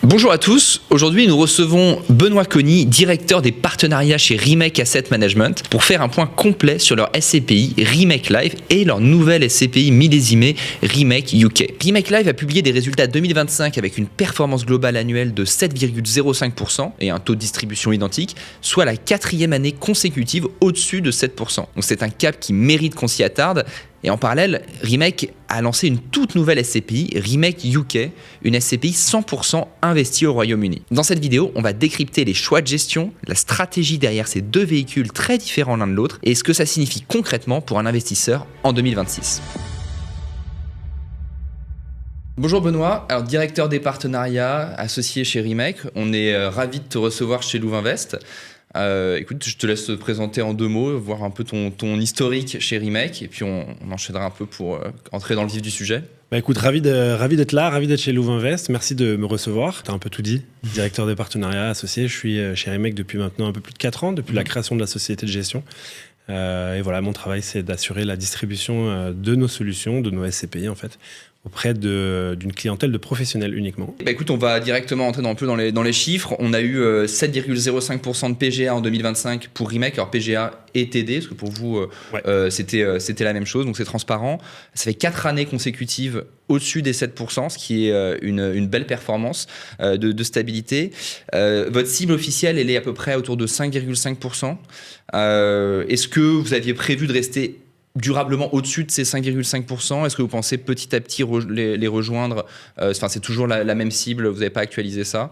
Bonjour à tous, aujourd'hui nous recevons Benoît Cogny, directeur des partenariats chez Remake Asset Management, pour faire un point complet sur leur SCPI Remake Live et leur nouvelle SCPI millésimée Remake UK. Remake Live a publié des résultats 2025 avec une performance globale annuelle de 7,05% et un taux de distribution identique, soit la 4e année consécutive au-dessus de 7%. Donc c'est un cap qui mérite qu'on s'y attarde. Et en parallèle, Remake a lancé une toute nouvelle SCPI, Remake UK, une SCPI 100% investie au Royaume-Uni. Dans cette vidéo, on va décrypter les choix de gestion, la stratégie derrière ces deux véhicules très différents l'un de l'autre et ce que ça signifie concrètement pour un investisseur en 2026. Bonjour Benoît, alors directeur des partenariats associé chez Remake, on est ravis de te recevoir chez Louvainvest. Écoute, je te laisse te présenter en 2 mots, voir un peu ton historique chez Remake et puis on enchaînera un peu pour entrer dans le vif du sujet. Écoute, ravi d'être là, ravi d'être chez Louvainvest. Merci de me recevoir. Tu as un peu tout dit. Directeur des partenariats associés. Je suis chez Remake depuis maintenant un peu plus de 4 ans, depuis la création de la société de gestion. Et voilà, mon travail, c'est d'assurer la distribution de nos solutions, de nos SCPI en fait, auprès d'une clientèle de professionnels uniquement. Écoute, on va directement entrer un peu dans les chiffres. On a eu 7,05% de PGA en 2025 pour Remake. Alors PGA et TD, parce que pour vous, c'était la même chose, donc c'est transparent. Ça fait 4 années consécutives au-dessus des 7%, ce qui est une belle performance de stabilité. Votre cible officielle, elle est à peu près autour de 5,5%. Est-ce que vous aviez prévu de rester durablement au-dessus de ces 5,5%? Est-ce que vous pensez petit à petit les rejoindre? C'est toujours la même cible, vous n'avez pas actualisé ça?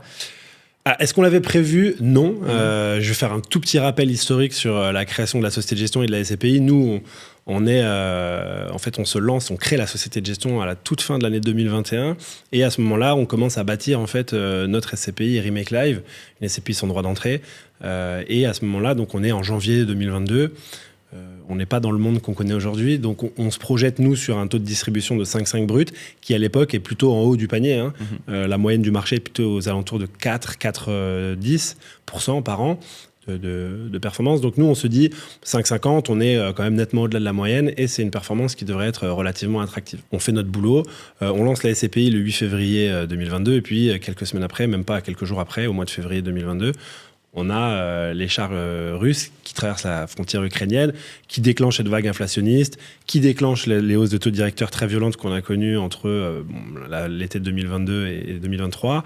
Est-ce qu'on l'avait prévu? Non. Je vais faire un tout petit rappel historique sur la création de la société de gestion et de la SCPI. Nous, on se lance, on crée la société de gestion à la toute fin de l'année 2021. Et à ce moment-là, on commence à bâtir en fait notre SCPI Remake Live, une SCPI sans droit d'entrée. Et à ce moment-là, donc on est en janvier 2022. On n'est pas dans le monde qu'on connaît aujourd'hui, donc on se projette nous sur un taux de distribution de 5,5 brut qui à l'époque est plutôt en haut du panier. La moyenne du marché est plutôt aux alentours de 4,10% par an de performance. Donc nous on se dit 5,50, on est quand même nettement au-delà de la moyenne et c'est une performance qui devrait être relativement attractive. On fait notre boulot, on lance la SCPI le 8 février 2022 et puis quelques semaines après, même pas quelques jours après, au mois de février 2022, on a les chars russes qui traversent la frontière ukrainienne, qui déclenchent cette vague inflationniste, qui déclenchent les hausses de taux directeurs très violentes qu'on a connues entre l'été 2022 et 2023,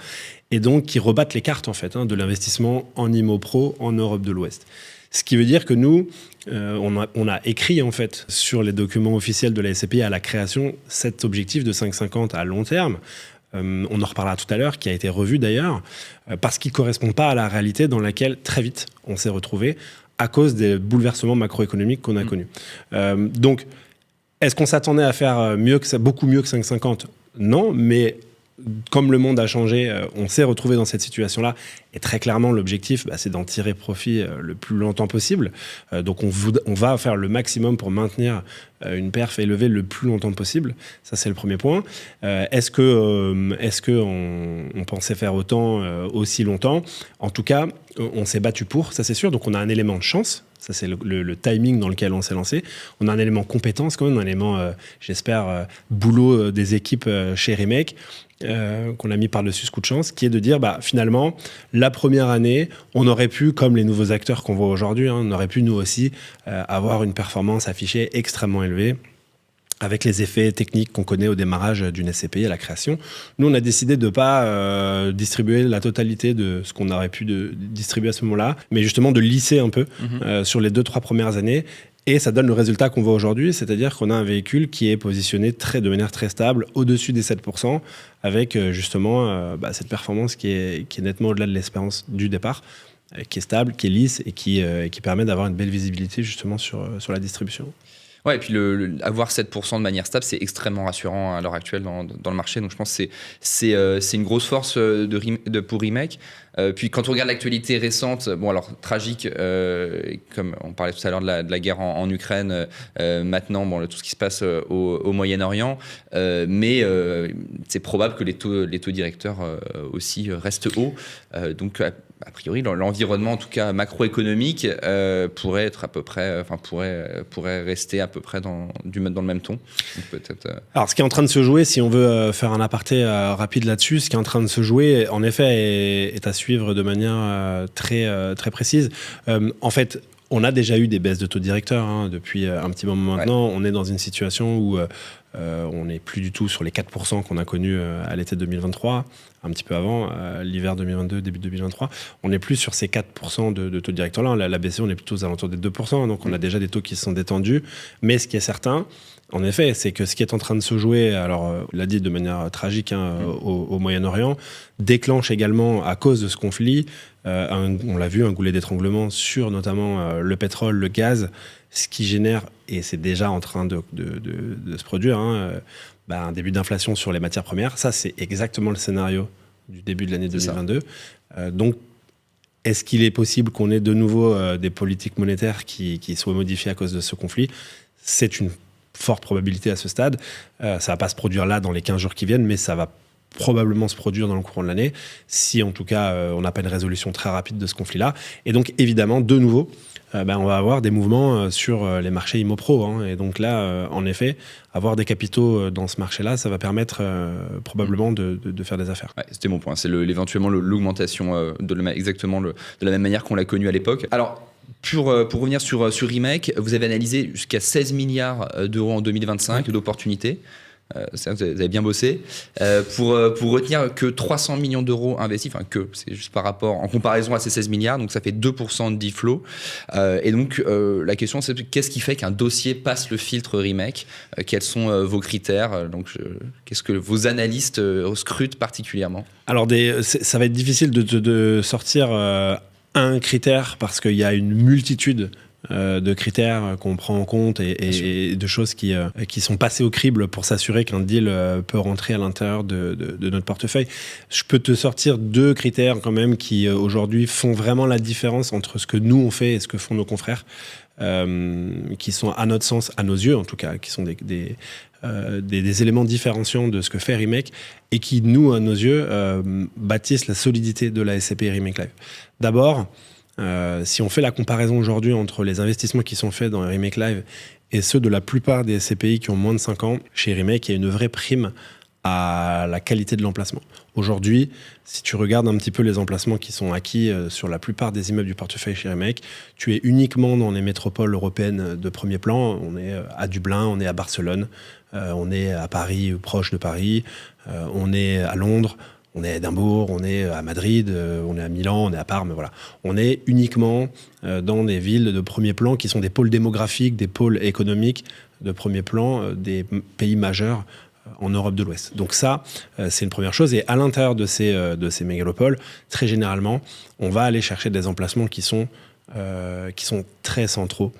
et donc qui rebattent les cartes en fait, de l'investissement en IMO-Pro en Europe de l'Ouest. Ce qui veut dire que nous, on a écrit en fait sur les documents officiels de la SCPI à la création cet objectif de 5,50 à long terme. On en reparlera tout à l'heure, qui a été revu d'ailleurs, parce qu'il ne correspond pas à la réalité dans laquelle très vite on s'est retrouvé à cause des bouleversements macroéconomiques qu'on a connus. Donc, est-ce qu'on s'attendait à faire beaucoup mieux que 5,50 ? Non, mais comme le monde a changé, on s'est retrouvé dans cette situation-là. Et très clairement, l'objectif, c'est d'en tirer profit le plus longtemps possible. Donc, on va faire le maximum pour maintenir une perf élevée le plus longtemps possible. Ça, c'est le premier point. Est-ce qu'on pensait faire autant aussi longtemps ? En tout cas, on s'est battu pour, ça c'est sûr. Donc, on a un élément de chance. Ça, c'est le timing dans lequel on s'est lancé. On a un élément compétence quand même, un élément, j'espère, boulot des équipes chez Remake, qu'on a mis par-dessus ce coup de chance, qui est de dire, finalement, la première année, on aurait pu, comme les nouveaux acteurs qu'on voit aujourd'hui, on aurait pu nous aussi avoir une performance affichée extrêmement élevée, avec les effets techniques qu'on connaît au démarrage d'une SCPI à la création. Nous, on a décidé de ne pas distribuer la totalité de ce qu'on aurait pu distribuer à ce moment-là, mais justement de lisser un peu sur les 2-3 premières années. Et ça donne le résultat qu'on voit aujourd'hui, c'est-à-dire qu'on a un véhicule qui est positionné de manière très stable, au-dessus des 7%, avec justement cette performance qui est nettement au-delà de l'espérance du départ, qui est stable, qui est lisse et qui permet d'avoir une belle visibilité justement sur la distribution. Ouais, et puis avoir 7% de manière stable, c'est extrêmement rassurant à l'heure actuelle dans le marché. Donc je pense que c'est une grosse force pour Remake. Puis quand on regarde l'actualité récente, alors tragique, comme on parlait tout à l'heure de la guerre en Ukraine, maintenant tout ce qui se passe au Moyen-Orient, mais c'est probable que les taux directeurs aussi restent hauts. Donc a priori, l'environnement, en tout cas macroéconomique, pourrait être à peu près, pourrait rester à peu près dans le même ton. Donc peut-être. Alors, ce qui est en train de se jouer, si on veut faire un aparté rapide là-dessus, ce qui est en train de se jouer, en effet, est à suivre de manière très précise. En fait, on a déjà eu des baisses de taux directeurs depuis un petit moment maintenant. Ouais. On est dans une situation où on n'est plus du tout sur les 4% qu'on a connus à l'été 2023, un petit peu avant, l'hiver 2022, début 2023. On n'est plus sur ces 4% de taux directeurs-là. La BCE, on est plutôt aux alentours des 2%, donc on a déjà des taux qui se sont détendus. Mais ce qui est certain, en effet, c'est que ce qui est en train de se jouer, alors on l'a dit de manière tragique au Moyen-Orient, déclenche également, à cause de ce conflit, on l'a vu, un goulet d'étranglement sur notamment le pétrole, le gaz, ce qui génère, et c'est déjà en train de se produire, un début d'inflation sur les matières premières. Ça, c'est exactement le scénario du début de l'année 2022. Donc, est-ce qu'il est possible qu'on ait de nouveau des politiques monétaires qui soient modifiées à cause de ce conflit ? C'est une forte probabilité à ce stade. Ça ne va pas se produire là dans les 15 jours qui viennent, mais ça va probablement se produire dans le courant de l'année, si en tout cas on n'a pas une résolution très rapide de ce conflit-là. Et donc évidemment, de nouveau, on va avoir des mouvements sur les marchés IMO-Pro. Et donc là, en effet, avoir des capitaux dans ce marché-là, ça va permettre probablement de faire des affaires. Ouais, c'était mon point, c'est éventuellement l'augmentation exactement de la même manière qu'on l'a connu à l'époque. Alors, pour revenir sur Remake, vous avez analysé jusqu'à 16 milliards d'euros en 2025 d'opportunités. Ça, vous avez bien bossé. Pour retenir que 300 millions d'euros investis, c'est juste par rapport, en comparaison à ces 16 milliards, donc ça fait 2% de deal flow. Et donc, la question, c'est qu'est-ce qui fait qu'un dossier passe le filtre Remake ? Quels sont vos critères ? Donc, qu'est-ce que vos analystes scrutent particulièrement ? Alors, ça va être difficile de sortir un critère parce qu'il y a une multitude de critères qu'on prend en compte et de choses qui sont passées au crible pour s'assurer qu'un deal peut rentrer à l'intérieur de notre portefeuille. Je peux te sortir 2 critères quand même qui aujourd'hui font vraiment la différence entre ce que nous on fait et ce que font nos confrères, qui sont à notre sens, à nos yeux en tout cas, qui sont des éléments différenciants de ce que fait Remake et qui, nous, à nos yeux, bâtissent la solidité de la SCPI Remake Live. D'abord, si on fait la comparaison aujourd'hui entre les investissements qui sont faits dans Remake Live et ceux de la plupart des SCPI qui ont moins de 5 ans, chez Remake, il y a une vraie prime à la qualité de l'emplacement. Aujourd'hui, si tu regardes un petit peu les emplacements qui sont acquis sur la plupart des immeubles du portefeuille chez Remake, tu es uniquement dans les métropoles européennes de premier plan. On est à Dublin, on est à Barcelone, on est à Paris, proche de Paris, on est à Londres, on est à Édimbourg, on est à Madrid, on est à Milan, on est à Parme, voilà. On est uniquement dans des villes de premier plan qui sont des pôles démographiques, des pôles économiques de premier plan, des pays majeurs en Europe de l'Ouest. Donc ça, c'est une première chose. Et à l'intérieur de ces mégalopoles, très généralement, on va aller chercher des emplacements qui sont très centraux,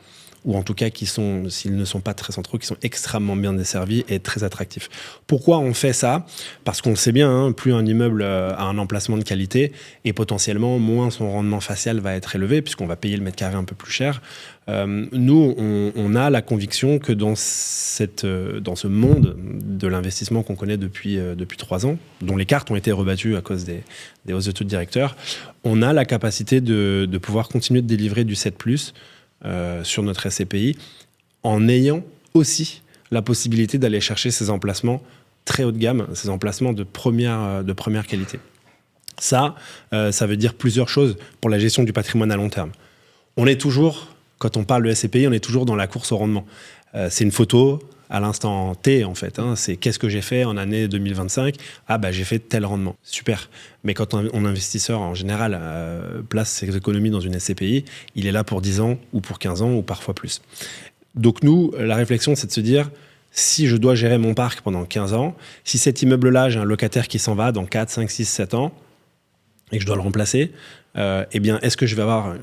ou en tout cas qui sont, s'ils ne sont pas très centraux, qui sont extrêmement bien desservis et très attractifs. Pourquoi on fait ça ? Parce qu'on le sait bien, plus un immeuble a un emplacement de qualité, et potentiellement, moins son rendement facial va être élevé, puisqu'on va payer le mètre carré un peu plus cher. Nous, on a la conviction que dans ce monde de l'investissement qu'on connaît depuis 3 ans, dont les cartes ont été rebattues à cause des hausses de taux de directeur, on a la capacité de pouvoir continuer de délivrer du 7+, sur notre SCPI, en ayant aussi la possibilité d'aller chercher ces emplacements très haut de gamme, ces emplacements de première qualité. Ça veut dire plusieurs choses pour la gestion du patrimoine à long terme. On est toujours, quand on parle de SCPI, on est toujours dans la course au rendement. C'est une photo à l'instant T, en fait. C'est qu'est-ce que j'ai fait en année 2025 ? J'ai fait tel rendement. Super. Mais quand un investisseur, en général, place ses économies dans une SCPI, il est là pour 10 ans, ou pour 15 ans, ou parfois plus. Donc nous, la réflexion, c'est de se dire, si je dois gérer mon parc pendant 15 ans, si cet immeuble-là, j'ai un locataire qui s'en va dans 4, 5, 6, 7 ans, et que je dois le remplacer, est-ce que je vais avoir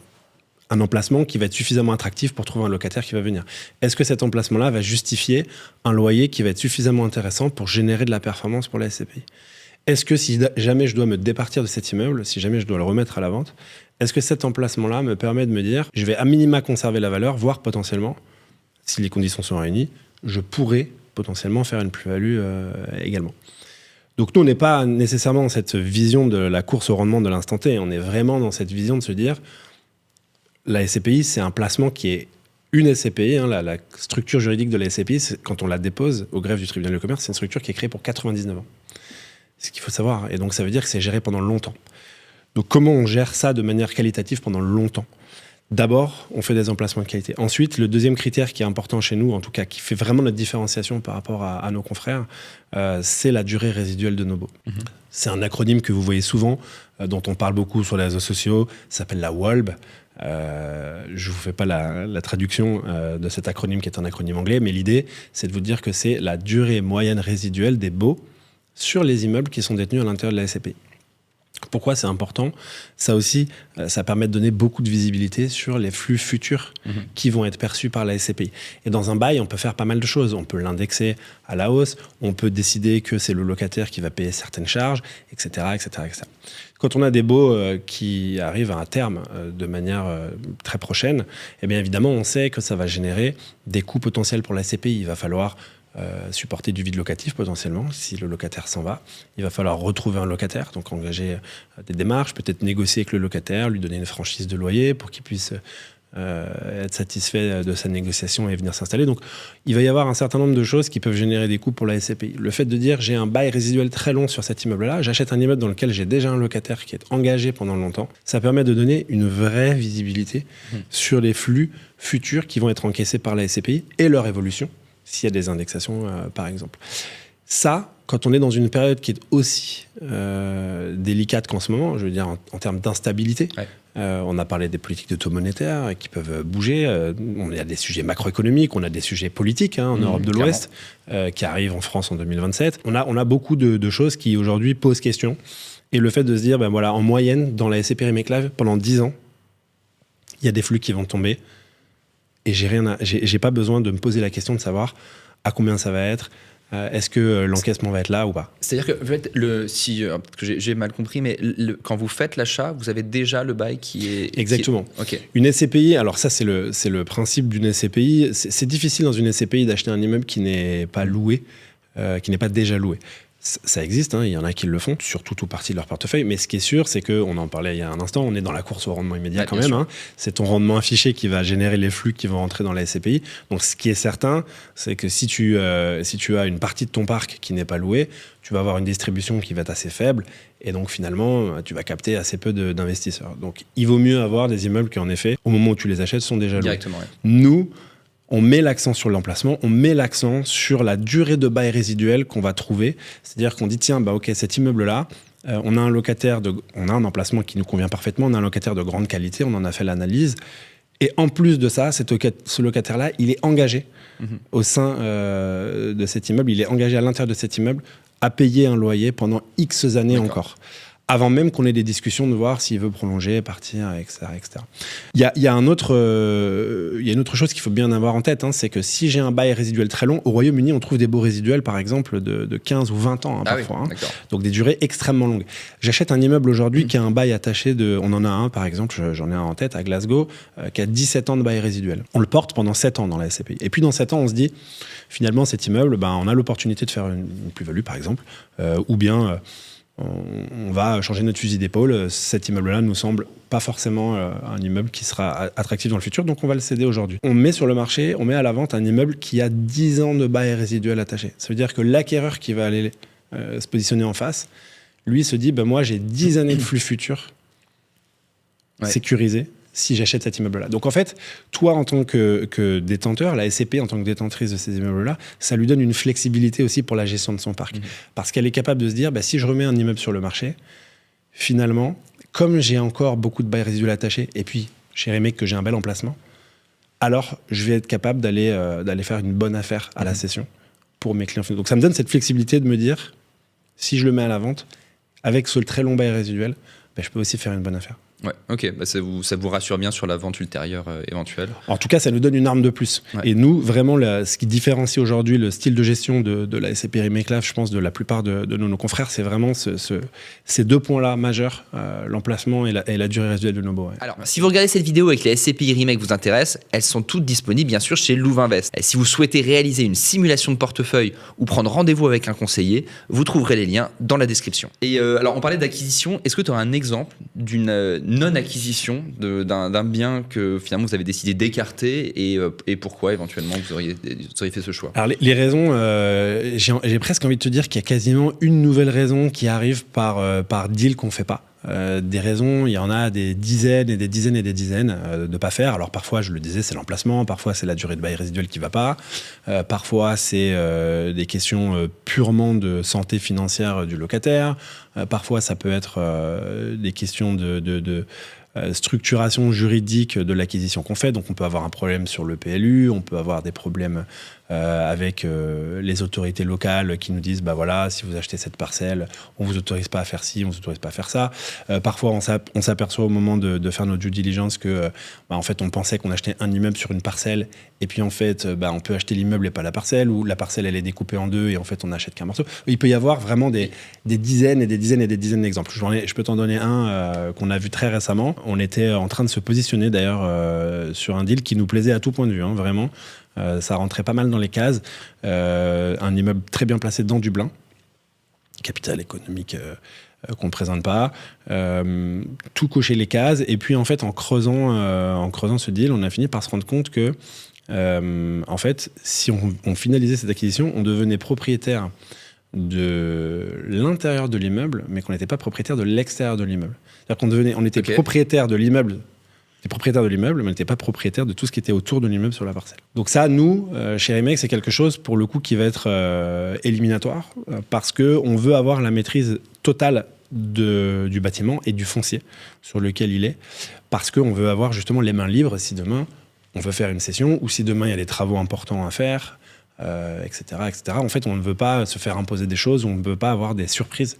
un emplacement qui va être suffisamment attractif pour trouver un locataire qui va venir ? Est-ce que cet emplacement-là va justifier un loyer qui va être suffisamment intéressant pour générer de la performance pour la SCPI ? Est-ce que si jamais je dois me départir de cet immeuble, si jamais je dois le remettre à la vente, est-ce que cet emplacement-là me permet de me dire, je vais à minima conserver la valeur, voire potentiellement, si les conditions sont réunies, je pourrais potentiellement faire une plus-value également. Donc nous, on n'est pas nécessairement dans cette vision de la course au rendement de l'instant T. On est vraiment dans cette vision de se dire, la SCPI, c'est un placement qui est une SCPI. La structure juridique de la SCPI, quand on la dépose au greffe du tribunal de commerce, c'est une structure qui est créée pour 99 ans. C'est ce qu'il faut savoir. Et donc ça veut dire que c'est géré pendant longtemps. Donc comment on gère ça de manière qualitative pendant longtemps ? D'abord, on fait des emplacements de qualité. Ensuite, le deuxième critère qui est important chez nous, en tout cas qui fait vraiment notre différenciation par rapport à nos confrères, c'est la durée résiduelle de nos baux. C'est un acronyme que vous voyez souvent, dont on parle beaucoup sur les réseaux sociaux, ça s'appelle la WALB. Je ne vous fais pas la traduction de cet acronyme qui est un acronyme anglais, mais l'idée, c'est de vous dire que c'est la durée moyenne résiduelle des baux sur les immeubles qui sont détenus à l'intérieur de la SCPI. Pourquoi c'est important ? Ça aussi, ça permet de donner beaucoup de visibilité sur les flux futurs qui vont être perçus par la SCPI. Et dans un bail, on peut faire pas mal de choses. On peut l'indexer à la hausse, on peut décider que c'est le locataire qui va payer certaines charges, etc., etc., etc. Quand on a des baux qui arrivent à un terme de manière très prochaine, eh bien évidemment, on sait que ça va générer des coûts potentiels pour la SCPI. Il va falloir supporter du vide locatif potentiellement. Si le locataire s'en va, il va falloir retrouver un locataire, donc engager des démarches, peut-être négocier avec le locataire, lui donner une franchise de loyer pour qu'il puisse être satisfait de sa négociation et venir s'installer. Donc il va y avoir un certain nombre de choses qui peuvent générer des coûts pour la SCPI. Le fait de dire j'ai un bail résiduel très long sur cet immeuble-là, j'achète un immeuble dans lequel j'ai déjà un locataire qui est engagé pendant longtemps, ça permet de donner une vraie visibilité sur les flux futurs qui vont être encaissés par la SCPI et leur évolution, s'il y a des indexations, par exemple. Ça, quand on est dans une période qui est aussi délicate qu'en ce moment, je veux dire en termes d'instabilité, on a parlé des politiques de taux monétaires qui peuvent bouger. On a des sujets macroéconomiques, on a des sujets politiques en Europe de l'Ouest qui arrivent en France en 2027. On a beaucoup de choses qui aujourd'hui posent question. Et le fait de se dire, ben voilà, en moyenne, dans la SCPI Remake Live, pendant 10 ans, il y a des flux qui vont tomber. Et j'ai pas besoin de me poser la question de savoir à combien ça va être, est-ce que l'encaissement va être là ou pas. C'est-à-dire que, en fait, peut-être que j'ai mal compris, mais quand vous faites l'achat, vous avez déjà le bail qui est... Exactement. Ok. Une SCPI, alors ça c'est le principe d'une SCPI, c'est difficile dans une SCPI d'acheter un immeuble qui n'est pas loué, qui n'est pas déjà loué. Ça existe, il y en a qui le font, surtout tout partie de leur portefeuille, mais ce qui est sûr, c'est qu'on en parlait il y a un instant, on est dans la course au rendement immédiat quand même. C'est ton rendement affiché qui va générer les flux qui vont rentrer dans la SCPI. Donc ce qui est certain, c'est que si tu as une partie de ton parc qui n'est pas louée, tu vas avoir une distribution qui va être assez faible, et donc finalement, tu vas capter assez peu d'investisseurs. Donc il vaut mieux avoir des immeubles qui, en effet, au moment où tu les achètes, sont déjà loués. Directement, ouais. Nous, on met l'accent sur l'emplacement, on met l'accent sur la durée de bail résiduel qu'on va trouver. C'est-à-dire qu'on dit, tiens, ok, cet immeuble-là, on a un emplacement qui nous convient parfaitement, on a un locataire de grande qualité, on en a fait l'analyse. Et en plus de ça, ce locataire-là, il est engagé au sein de cet immeuble, il est engagé à l'intérieur de cet immeuble à payer un loyer pendant X années encore. Avant même qu'on ait des discussions de voir s'il veut prolonger, partir, etc. etc. Il y a une autre chose qu'il faut bien avoir en tête, c'est que si j'ai un bail résiduel très long, au Royaume-Uni, on trouve des baux résiduels, par exemple, de 15 ou 20 ans parfois. Oui, donc des durées extrêmement longues. J'achète un immeuble aujourd'hui qui a un bail attaché on en a un, par exemple, j'en ai un en tête, à Glasgow, qui a 17 ans de bail résiduel. On le porte pendant 7 ans dans la SCPI. Et puis dans 7 ans, on se dit, finalement, cet immeuble, on a l'opportunité de faire une plus-value, par exemple, ou bien... on va changer notre fusil d'épaule. Cet immeuble-là nous semble pas forcément un immeuble qui sera attractif dans le futur, donc on va le céder aujourd'hui. On met sur le marché, on met à la vente un immeuble qui a 10 ans de bail résiduel attaché. Ça veut dire que l'acquéreur qui va aller se positionner en face, lui se dit, moi j'ai 10 années de flux futurs sécurisés si j'achète cet immeuble-là. Donc en fait, toi en tant que détenteur, la SCPI en tant que détentrice de ces immeubles-là, ça lui donne une flexibilité aussi pour la gestion de son parc. Parce qu'elle est capable de se dire, si je remets un immeuble sur le marché, finalement, comme j'ai encore beaucoup de bail résiduel attachés, et puis chez Remake que j'ai un bel emplacement, alors je vais être capable d'aller faire une bonne affaire à la cession pour mes clients. Donc ça me donne cette flexibilité de me dire, si je le mets à la vente, avec ce très long bail résiduel, je peux aussi faire une bonne affaire. Ouais, ok, ça vous rassure bien sur la vente ultérieure éventuelle. En tout cas, ça nous donne une arme de plus. Ouais. Et nous, vraiment, ce qui différencie aujourd'hui le style de gestion de la SCPI Remake Live, je pense, de la plupart de nos confrères, c'est vraiment ces deux points-là majeurs, l'emplacement et la durée résiduelle de nos baux. Ouais. Alors, si vous regardez cette vidéo et que les SCPI Remake vous intéressent, elles sont toutes disponibles, bien sûr, chez Louvainvest. Et si vous souhaitez réaliser une simulation de portefeuille ou prendre rendez-vous avec un conseiller, vous trouverez les liens dans la description. Et alors, on parlait d'acquisition. Est-ce que tu as un exemple d'une non-acquisition d'un bien que finalement vous avez décidé d'écarter et pourquoi éventuellement vous auriez fait ce choix? Alors les raisons, j'ai presque envie de te dire qu'il y a quasiment une nouvelle raison qui arrive par deal qu'on ne fait pas. Des raisons, il y en a des dizaines et des dizaines et des dizaines de ne pas faire. Alors parfois, je le disais, c'est l'emplacement, parfois c'est la durée de bail résiduelle qui ne va pas, parfois c'est des questions purement de santé financière du locataire, parfois ça peut être des questions de structuration juridique de l'acquisition qu'on fait. Donc on peut avoir un problème sur le PLU, on peut avoir des problèmes avec les autorités locales qui nous disent bah voilà, si vous achetez cette parcelle, on vous autorise pas à faire ci, on vous autorise pas à faire ça. Parfois on s'aperçoit au moment de faire notre due diligence que en fait on pensait qu'on achetait un immeuble sur une parcelle et puis en fait on peut acheter l'immeuble et pas la parcelle, ou la parcelle elle est découpée en deux et en fait on n'achète qu'un morceau. Il peut y avoir vraiment des dizaines et des dizaines et des dizaines d'exemples. Je peux t'en donner un qu'on a vu très récemment. On était en train de se positionner d'ailleurs sur un deal qui nous plaisait à tout point de vue, hein, vraiment. Ça rentrait pas mal dans les cases. Un immeuble très bien placé dans Dublin, capital économique qu'on ne présente pas. Tout cocher les cases. Et puis en fait, en creusant ce deal, on a fini par se rendre compte que en fait, si on finalisait cette acquisition, on devenait propriétaire de l'intérieur de l'immeuble, mais qu'on n'était pas propriétaire de l'extérieur de l'immeuble. C'est-à-dire qu'on était propriétaire de l'immeuble. Propriétaire de l'immeuble, mais n'était pas propriétaire de tout ce qui était autour de l'immeuble sur la parcelle. Donc ça, nous, chez Remake, c'est quelque chose, pour le coup, qui va être éliminatoire, parce qu'on veut avoir la maîtrise totale du bâtiment et du foncier sur lequel il est, parce qu'on veut avoir justement les mains libres si demain, on veut faire une cession, ou si demain, il y a des travaux importants à faire, etc., etc. En fait, on ne veut pas se faire imposer des choses, on ne veut pas avoir des surprises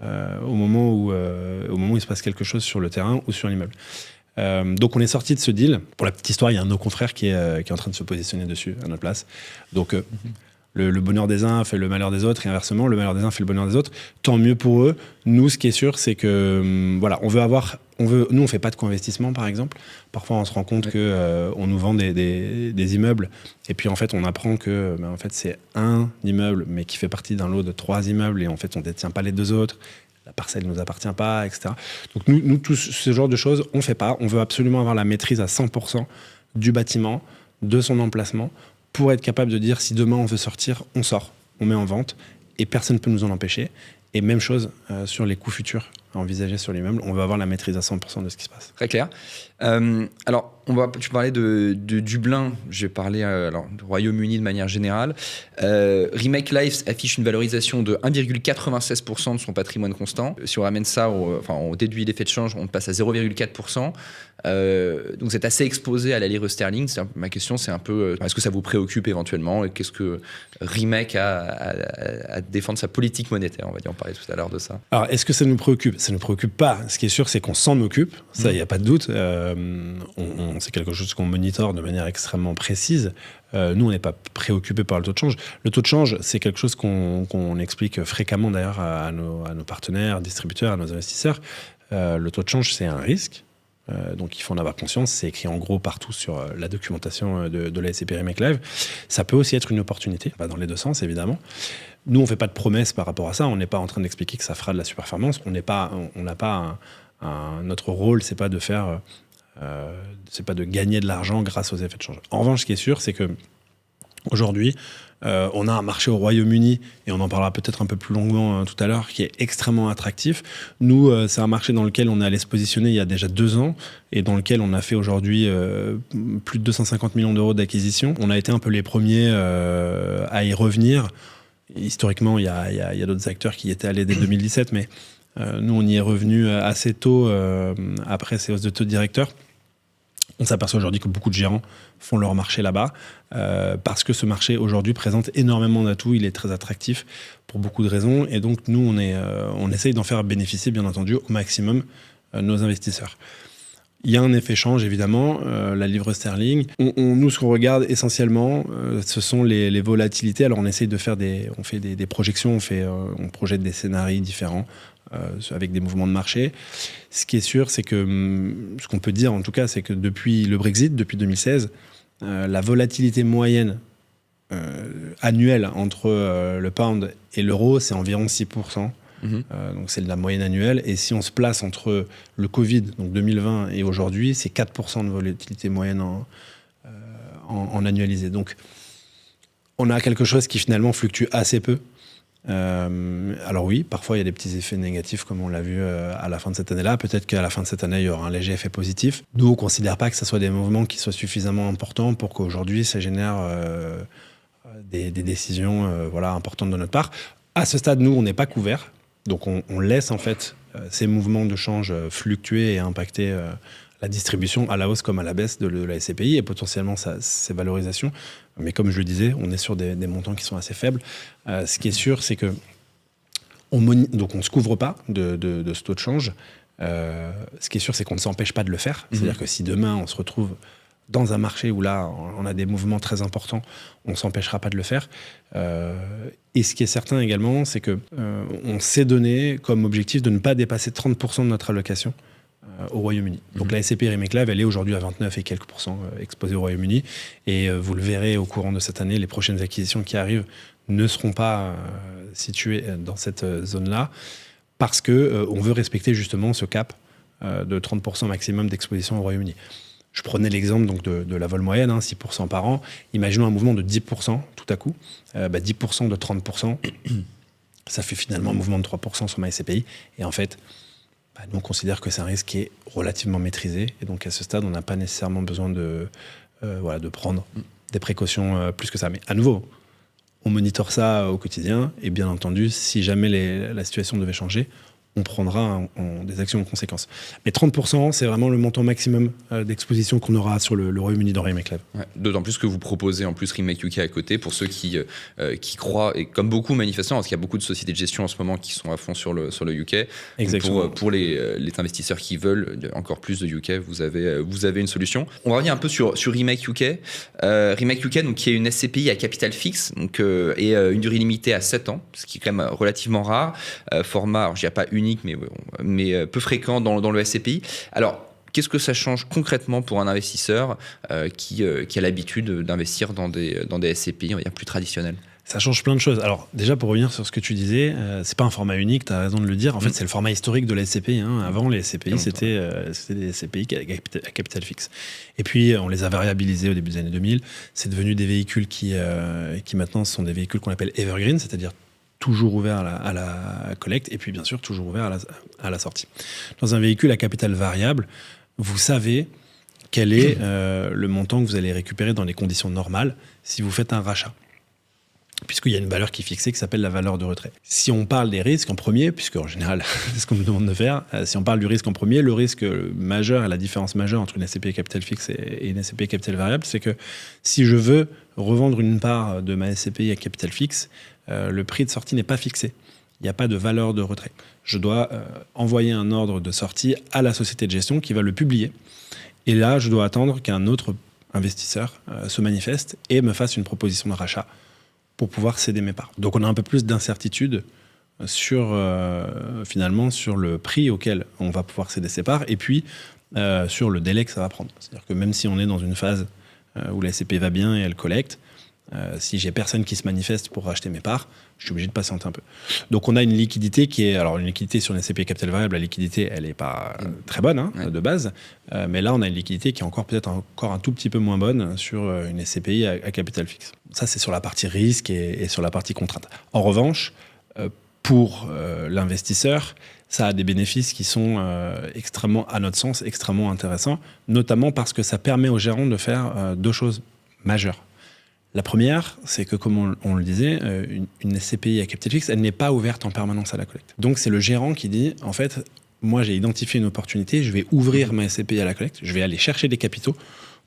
au moment où il se passe quelque chose sur le terrain ou sur l'immeuble. Donc on est sorti de ce deal. Pour la petite histoire, il y a un de nos confrères qui est en train de se positionner dessus à notre place. Donc le bonheur des uns fait le malheur des autres et inversement, le malheur des uns fait le bonheur des autres. Tant mieux pour eux. Nous, ce qui est sûr, c'est que voilà, nous on fait pas de co-investissement par exemple. Parfois on se rend compte que on nous vend des immeubles et puis en fait on apprend que en fait c'est un immeuble mais qui fait partie d'un lot de 3 immeubles et en fait on détient pas les 2 autres. La parcelle ne nous appartient pas, etc. Donc nous, tout ce genre de choses, on ne fait pas. On veut absolument avoir la maîtrise à 100% du bâtiment, de son emplacement, pour être capable de dire si demain on veut sortir, on sort, on met en vente, et personne ne peut nous en empêcher. Et même chose sur les coûts futurs à envisager sur l'immeuble, on veut avoir la maîtrise à 100% de ce qui se passe. Très clair. Alors, tu parlais de Dublin, je vais parler du Royaume-Uni de manière générale. Remake Live affiche une valorisation de 1,96% de son patrimoine constant. Si on ramène ça, on déduit l'effet de change, on passe à 0,4%. Donc c'est assez exposé à la lire sterling. Ma question, c'est un peu, est-ce que ça vous préoccupe éventuellement et qu'est-ce que Remake a à défendre sa politique monétaire? On va dire, on parlait tout à l'heure de ça. Alors, est-ce que ça nous préoccupe? Ça ne nous préoccupe pas. Ce qui est sûr, c'est qu'on s'en occupe. Ça, il n'y a pas de doute. C'est quelque chose qu'on monitore de manière extrêmement précise. Nous, on n'est pas préoccupés par le taux de change. Le taux de change, c'est quelque chose qu'on explique fréquemment d'ailleurs à nos partenaires, distributeurs, à nos investisseurs. Le taux de change, c'est un risque. Donc il faut en avoir conscience, c'est écrit en gros partout sur la documentation de la SCPI Remake Live. Ça peut aussi être une opportunité, va dans les deux sens évidemment. Nous on ne fait pas de promesses par rapport à ça, on n'est pas en train d'expliquer que ça fera de la surperformance, on n'a pas notre rôle, c'est pas de faire, c'est pas de gagner de l'argent grâce aux effets de change. En revanche, ce qui est sûr, c'est que aujourd'hui, on a un marché au Royaume-Uni, et on en parlera peut-être un peu plus longuement tout à l'heure, qui est extrêmement attractif. Nous, c'est un marché dans lequel on est allé se positionner il y a déjà 2 ans, et dans lequel on a fait aujourd'hui plus de 250 millions d'euros d'acquisition. On a été un peu les premiers à y revenir. Historiquement, il y a d'autres acteurs qui y étaient allés dès 2017, mais nous, on y est revenu assez tôt après ces hausses de taux de directeur. On s'aperçoit aujourd'hui que beaucoup de gérants font leur marché là-bas parce que ce marché aujourd'hui présente énormément d'atouts, il est très attractif pour beaucoup de raisons et donc nous on essaye d'en faire bénéficier bien entendu au maximum nos investisseurs. Il y a un effet change, évidemment, la livre sterling. Nous, ce qu'on regarde essentiellement, ce sont les volatilités. Alors, on essaye de faire on fait des projections, on projette des scénarios différents avec des mouvements de marché. Ce qui est sûr, c'est que, ce qu'on peut dire en tout cas, c'est que depuis le Brexit, depuis 2016, la volatilité moyenne annuelle entre le pound et l'euro, c'est environ 6%. Donc c'est de la moyenne annuelle. Et si on se place entre le Covid, donc 2020, et aujourd'hui, c'est 4% de volatilité moyenne en annualisé. Donc on a quelque chose qui finalement fluctue assez peu. Alors oui, parfois il y a des petits effets négatifs comme on l'a vu à la fin de cette année-là. Peut-être qu'à la fin de cette année, il y aura un léger effet positif. Nous, on ne considère pas que ce soit des mouvements qui soient suffisamment importants pour qu'aujourd'hui, ça génère des décisions importantes de notre part. À ce stade, nous, on n'est pas couverts. Donc on laisse en fait ces mouvements de change fluctuer et impacter la distribution à la hausse comme à la baisse de la SCPI et potentiellement ses valorisations. Mais comme je le disais, on est sur des montants qui sont assez faibles. Ce qui est sûr, c'est que donc on ne se couvre pas de ce taux de change. Ce qui est sûr, c'est qu'on ne s'empêche pas de le faire. C'est-à-dire que si demain on se retrouve dans un marché où là, on a des mouvements très importants, on ne s'empêchera pas de le faire. Et ce qui est certain également, c'est qu'on s'est donné comme objectif de ne pas dépasser 30% de notre allocation au Royaume-Uni. Donc la SCPI Remake Live, elle est aujourd'hui à 29 et quelques pourcents exposée au Royaume-Uni. Et vous le verrez au courant de cette année, les prochaines acquisitions qui arrivent ne seront pas situées dans cette zone-là parce qu'on veut respecter justement ce cap de 30% maximum d'exposition au Royaume-Uni. Je prenais l'exemple donc de la vol moyenne, 6% par an. Imaginons un mouvement de 10% tout à coup. 10% de 30%, ça fait finalement un mouvement de 3% sur ma SCPI. Et en fait, nous, on considère que c'est un risque qui est relativement maîtrisé. Et donc, à ce stade, on n'a pas nécessairement besoin de prendre des précautions plus que ça. Mais à nouveau, on monitore ça au quotidien. Et bien entendu, si jamais la situation devait changer, on prendra des actions en conséquence. Mais 30%, c'est vraiment le montant maximum d'exposition qu'on aura sur le Royaume-Uni dans Remake Live. Ouais, d'autant plus que vous proposez en plus Remake UK à côté pour ceux qui croient, et comme beaucoup manifestement, parce qu'il y a beaucoup de sociétés de gestion en ce moment qui sont à fond sur le UK. Exactement. Pour les investisseurs qui veulent encore plus de UK, vous avez une solution. On va revenir un peu sur Remake UK. Remake UK, donc, qui est une SCPI à capital fixe donc, et une durée limitée à 7 ans, ce qui est quand même relativement rare. Format, alors je dirais pas unique, mais peu fréquent dans le SCPI. Alors, qu'est-ce que ça change concrètement pour un investisseur qui a l'habitude d'investir dans des SCPI, on va dire, plus traditionnels? Ça change plein de choses. Alors, déjà, pour revenir sur ce que tu disais, c'est pas un format unique, tu as raison de le dire. En fait, c'est le format historique de la SCPI. Avant, les SCPI, c'était des SCPI à capital fixe. Et puis, on les a variabilisés au début des années 2000. C'est devenu des véhicules qui maintenant, sont des véhicules qu'on appelle evergreen, c'est-à-dire toujours ouvert à la collecte et puis bien sûr toujours ouvert à la sortie. Dans un véhicule à capital variable, vous savez quel est le montant que vous allez récupérer dans les conditions normales si vous faites un rachat. Puisqu'il y a une valeur qui est fixée qui s'appelle la valeur de retrait. Si on parle des risques en premier, puisque en général c'est ce qu'on nous demande de faire, si on parle du risque en premier, le risque majeur et la différence majeure entre une SCPI capital fixe et une SCPI capital variable, c'est que si je veux revendre une part de ma SCPI à capital fixe, le prix de sortie n'est pas fixé. Il n'y a pas de valeur de retrait. Je dois envoyer un ordre de sortie à la société de gestion qui va le publier. Et là, je dois attendre qu'un autre investisseur se manifeste et me fasse une proposition de rachat pour pouvoir céder mes parts. Donc on a un peu plus d'incertitude finalement sur le prix auquel on va pouvoir céder ses parts et puis sur le délai que ça va prendre. C'est-à-dire que même si on est dans une phase où la SCPI va bien et elle collecte, si j'ai personne qui se manifeste pour racheter mes parts, je suis obligé de patienter un peu. Donc on a une liquidité qui est... Alors une liquidité sur une SCPI capital variable, la liquidité, elle n'est pas très bonne de base. Mais là, on a une liquidité qui est peut-être encore un tout petit peu moins bonne sur une SCPI à capital fixe. Ça, c'est sur la partie risque et sur la partie contrainte. En revanche, pour l'investisseur, ça a des bénéfices qui sont extrêmement, à notre sens, extrêmement intéressants, notamment parce que ça permet aux gérants de faire deux choses majeures. La première, c'est que, comme on le disait, une SCPI à capital fixe, elle n'est pas ouverte en permanence à la collecte. Donc, c'est le gérant qui dit, en fait, moi, j'ai identifié une opportunité, je vais ouvrir ma SCPI à la collecte, je vais aller chercher des capitaux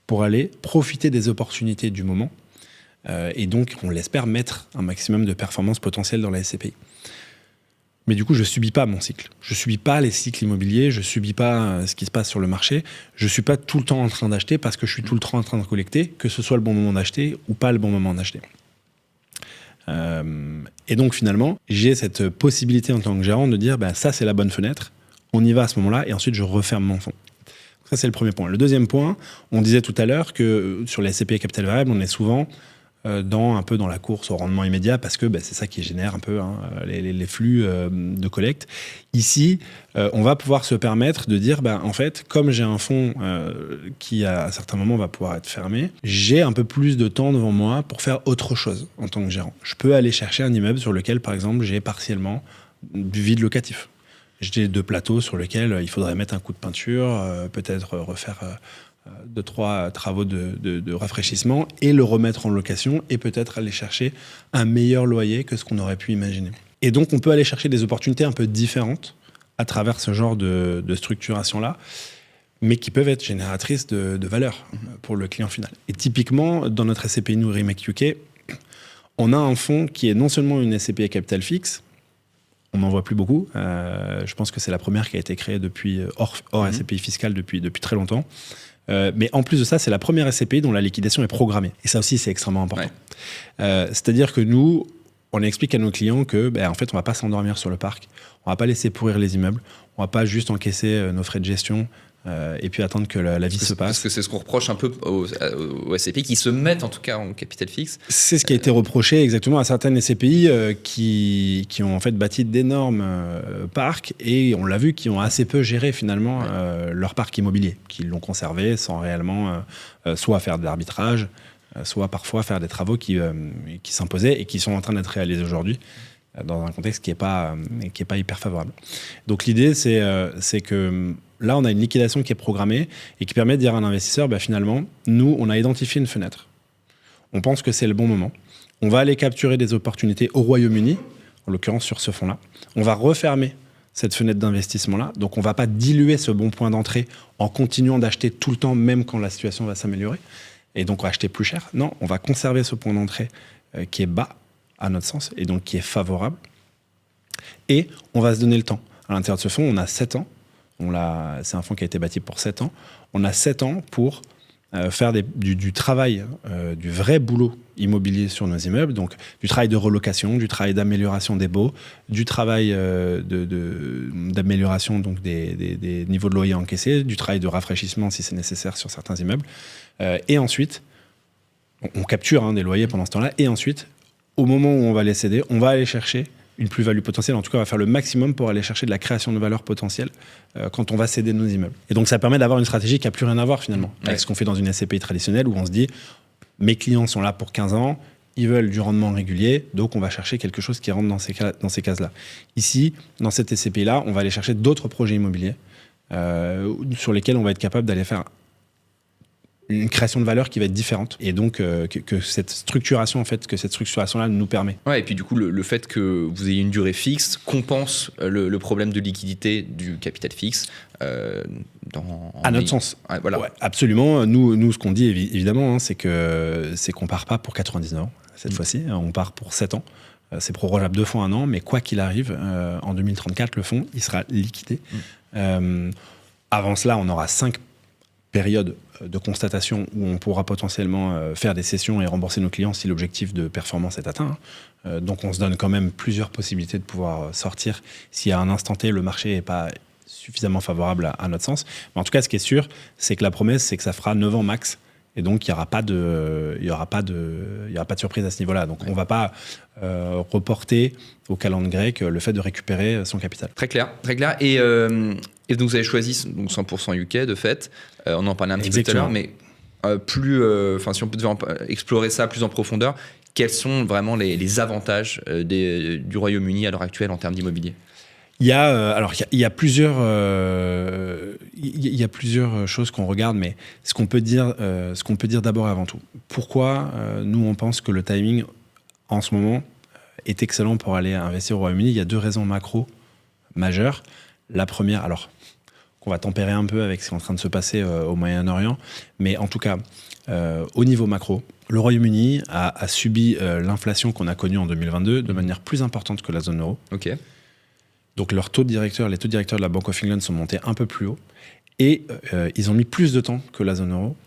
pour aller profiter des opportunités du moment. Et donc, on l'espère, mettre un maximum de performance potentielle dans la SCPI. Mais du coup, je ne subis pas mon cycle. Je ne subis pas les cycles immobiliers, je ne subis pas ce qui se passe sur le marché. Je ne suis pas tout le temps en train d'acheter parce que je suis tout le temps en train de collecter, que ce soit le bon moment d'acheter ou pas le bon moment d'acheter. Et donc finalement, j'ai cette possibilité en tant que gérant de dire ça c'est la bonne fenêtre, on y va à ce moment-là et ensuite je referme mon fonds. Ça c'est le premier point. Le deuxième point, on disait tout à l'heure que sur les SCPI capital variable, on est souvent un peu dans la course au rendement immédiat parce que c'est ça qui génère un peu les flux de collecte. Ici, on va pouvoir se permettre de dire en fait, comme j'ai un fonds qui à certains moments va pouvoir être fermé, j'ai un peu plus de temps devant moi pour faire autre chose en tant que gérant. Je peux aller chercher un immeuble sur lequel, par exemple, j'ai partiellement du vide locatif. J'ai 2 plateaux sur lesquels il faudrait mettre un coup de peinture, peut-être refaire 2-3 travaux de rafraîchissement et le remettre en location et peut-être aller chercher un meilleur loyer que ce qu'on aurait pu imaginer. Et donc, on peut aller chercher des opportunités un peu différentes à travers ce genre de structuration-là, mais qui peuvent être génératrices de valeur pour le client final. Et typiquement, dans notre SCPI nous Remake UK, on a un fonds qui est non seulement une SCPI à capital fixe, on n'en voit plus beaucoup. Je pense que c'est la première qui a été créée depuis hors SCPI fiscale depuis très longtemps. Mais en plus de ça, c'est la première SCPI dont la liquidation est programmée. Et ça aussi, c'est extrêmement important. Ouais. C'est-à-dire que nous, on explique à nos clients que, en fait, on ne va pas s'endormir sur le parc. On ne va pas laisser pourrir les immeubles. On ne va pas juste encaisser nos frais de gestion et puis attendre que la vie se passe. Parce que c'est ce qu'on reproche un peu aux SCPI qui se mettent en tout cas en capital fixe. C'est ce qui a été reproché exactement à certaines SCPI qui ont en fait bâti d'énormes parcs et on l'a vu, qui ont assez peu géré finalement leur parc immobilier, qui l'ont conservé sans réellement soit faire de l'arbitrage, soit parfois faire des travaux qui s'imposaient et qui sont en train d'être réalisés aujourd'hui dans un contexte qui est pas hyper favorable. Donc l'idée c'est que là, on a une liquidation qui est programmée et qui permet de dire à un investisseur, finalement, nous, on a identifié une fenêtre. On pense que c'est le bon moment. On va aller capturer des opportunités au Royaume-Uni, en l'occurrence sur ce fonds-là. On va refermer cette fenêtre d'investissement-là. Donc, on ne va pas diluer ce bon point d'entrée en continuant d'acheter tout le temps, même quand la situation va s'améliorer. Et donc, on va acheter plus cher. Non, on va conserver ce point d'entrée qui est bas, à notre sens, et donc qui est favorable. Et on va se donner le temps. À l'intérieur de ce fonds, on a 7 ans. C'est un fonds qui a été bâti pour 7 ans. On a 7 ans pour faire du travail, du vrai boulot immobilier sur nos immeubles, donc du travail de relocation, du travail d'amélioration des baux, du travail d'amélioration donc des niveaux de loyer encaissés, du travail de rafraîchissement si c'est nécessaire sur certains immeubles. Et ensuite, on capture des loyers pendant ce temps-là. Et ensuite, au moment où on va les céder, on va aller chercher une plus-value potentielle. En tout cas, on va faire le maximum pour aller chercher de la création de valeur potentielle quand on va céder nos immeubles. Et donc, ça permet d'avoir une stratégie qui n'a plus rien à voir finalement avec ce qu'on fait dans une SCPI traditionnelle où on se dit mes clients sont là pour 15 ans, ils veulent du rendement régulier, donc on va chercher quelque chose qui rentre dans ces cases-là. Ici, dans cette SCPI-là, on va aller chercher d'autres projets immobiliers sur lesquels on va être capable d'aller faire une création de valeur qui va être différente et donc que cette structuration-là nous permet. Ouais, et puis du coup, le fait que vous ayez une durée fixe compense le problème de liquidité du capital fixe. À notre sens. Ouais, voilà. Ouais, absolument. Nous, ce qu'on dit évidemment, c'est qu'on part pas pour 99 ans cette fois-ci, on part pour 7 ans. C'est prorogeable 2 fois 1 an, mais quoi qu'il arrive, en 2034, le fonds, il sera liquidé. Avant cela, on aura 5 périodes de constatation où on pourra potentiellement faire des cessions et rembourser nos clients si l'objectif de performance est atteint. Donc on se donne quand même plusieurs possibilités de pouvoir sortir si à un instant T le marché n'est pas suffisamment favorable à notre sens. Mais en tout cas, ce qui est sûr, c'est que la promesse, c'est que ça fera 9 ans max. Et donc, il n'y aura pas de surprise à ce niveau-là. Donc, on ne va pas reporter au calendrier grec le fait de récupérer son capital. Très clair, très clair. Et donc, vous avez choisi donc 100% UK, de fait. On en parlait un petit peu tout à l'heure, mais si on devait explorer ça plus en profondeur, quels sont vraiment les avantages du Royaume-Uni à l'heure actuelle en termes d'immobilier ? Il y a plusieurs choses qu'on regarde, mais ce qu'on peut dire d'abord et avant tout. Pourquoi nous on pense que le timing en ce moment est excellent pour aller investir au Royaume-Uni ? Il y a 2 raisons macro majeures. La première, alors qu'on va tempérer un peu avec ce qui est en train de se passer au Moyen-Orient, mais en tout cas au niveau macro, le Royaume-Uni a subi l'inflation qu'on a connue en 2022 de manière plus importante que la zone euro. Ok. Donc les taux directeurs de la Bank of England sont montés un peu plus haut et ils ont mis plus de temps que la zone euro